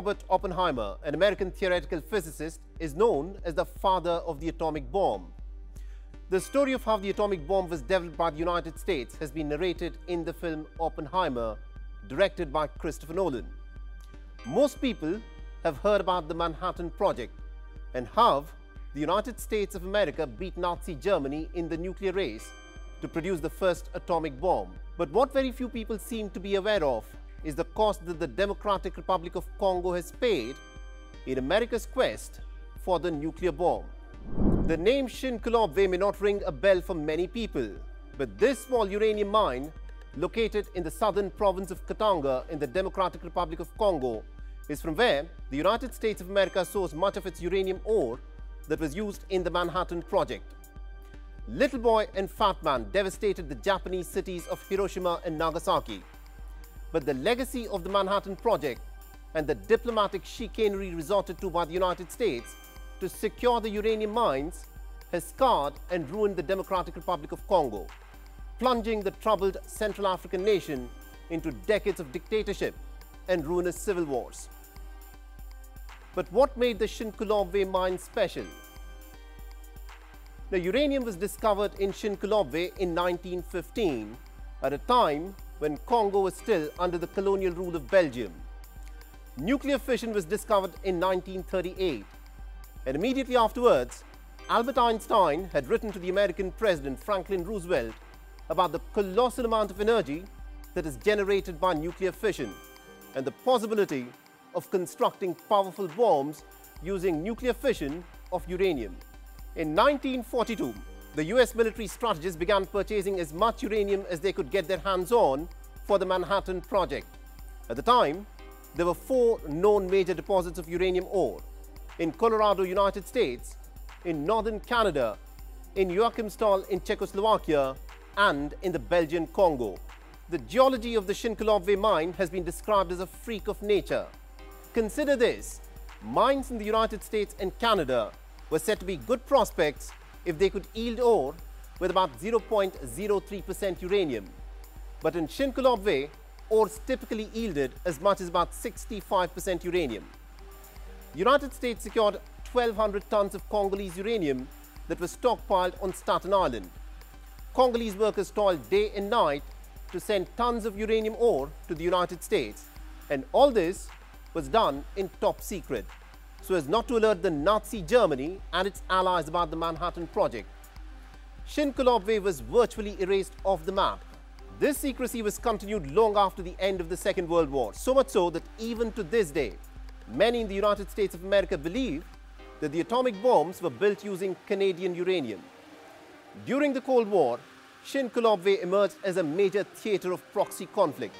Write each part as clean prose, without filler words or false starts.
Robert Oppenheimer, an American theoretical physicist, is known as the father of the atomic bomb. The story of how the atomic bomb was developed by the United States has been narrated in the film Oppenheimer, directed by Christopher Nolan. Most people have heard about the Manhattan Project and how the United States of America beat Nazi Germany in the nuclear race to produce the first atomic bomb. But what very few people seem to be aware of is the cost that the Democratic Republic of Congo has paid in America's quest for the nuclear bomb. The name Shinkolobwe may not ring a bell for many people, but this small uranium mine, located in the southern province of Katanga in the Democratic Republic of Congo, is from where the United States of America sourced much of its uranium ore that was used in the Manhattan Project. Little Boy and Fat Man devastated the Japanese cities of Hiroshima and Nagasaki. But the legacy of the Manhattan Project and the diplomatic chicanery resorted to by the United States to secure the uranium mines has scarred and ruined the Democratic Republic of Congo, plunging the troubled Central African nation into decades of dictatorship and ruinous civil wars. But what made the Shinkolobwe mine special? Now, uranium was discovered in Shinkolobwe in 1915, at a time when Congo was still under the colonial rule of Belgium. Nuclear fission was discovered in 1938, and immediately afterwards, Albert Einstein had written to the American President Franklin Roosevelt about the colossal amount of energy that is generated by nuclear fission and the possibility of constructing powerful bombs using nuclear fission of uranium. In 1942, the US military strategists began purchasing as much uranium as they could get their hands on for the Manhattan Project. At the time, there were 4 known major deposits of uranium ore: in Colorado, United States, in northern Canada, in Joachimsthal in Czechoslovakia, and in the Belgian Congo. The geology of the Shinkolobwe mine has been described as a freak of nature. Consider this: mines in the United States and Canada were said to be good prospects if they could yield ore with about 0.03% uranium. But in Shinkolobwe, ores typically yielded as much as about 65% uranium. The United States secured 1,200 tons of Congolese uranium that was stockpiled on Staten Island. Congolese workers toiled day and night to send tons of uranium ore to the United States, and all this was done in top secret, so as not to alert the Nazi Germany and its allies about the Manhattan Project. Shinkolobwe was virtually erased off the map. This secrecy was continued long after the end of the Second World War, so much so that even to this day, many in the United States of America believe that the atomic bombs were built using Canadian uranium. During the Cold War, Shinkolobwe emerged as a major theater of proxy conflict,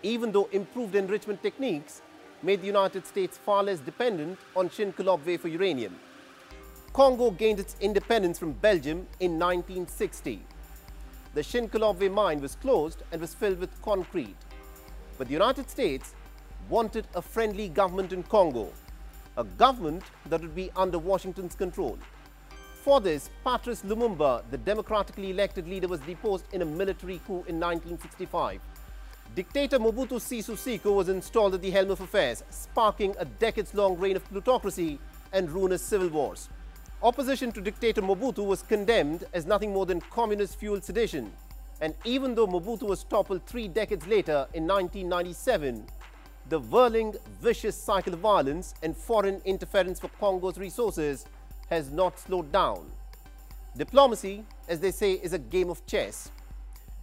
even though improved enrichment techniques made the United States far less dependent on Shinkolobwe for uranium. Congo gained its independence from Belgium in 1960. The Shinkolobwe mine was closed and was filled with concrete. But the United States wanted a friendly government in Congo, a government that would be under Washington's control. For this, Patrice Lumumba, the democratically elected leader, was deposed in a military coup in 1965. Dictator Mobutu Sese Seko was installed at the helm of affairs, sparking a decades-long reign of plutocracy and ruinous civil wars. Opposition to dictator Mobutu was condemned as nothing more than communist-fueled sedition, and even though Mobutu was toppled 3 decades later in 1997, the whirling, vicious cycle of violence and foreign interference for Congo's resources has not slowed down. Diplomacy, as they say, is a game of chess.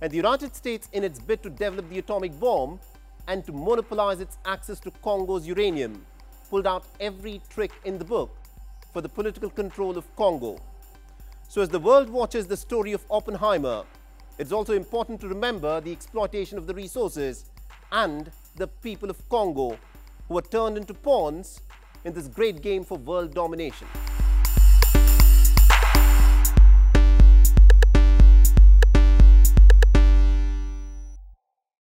And the United States, in its bid to develop the atomic bomb and to monopolize its access to Congo's uranium, pulled out every trick in the book for the political control of Congo. So as the world watches the story of Oppenheimer, it's also important to remember the exploitation of the resources and the people of Congo who were turned into pawns in this great game for world domination.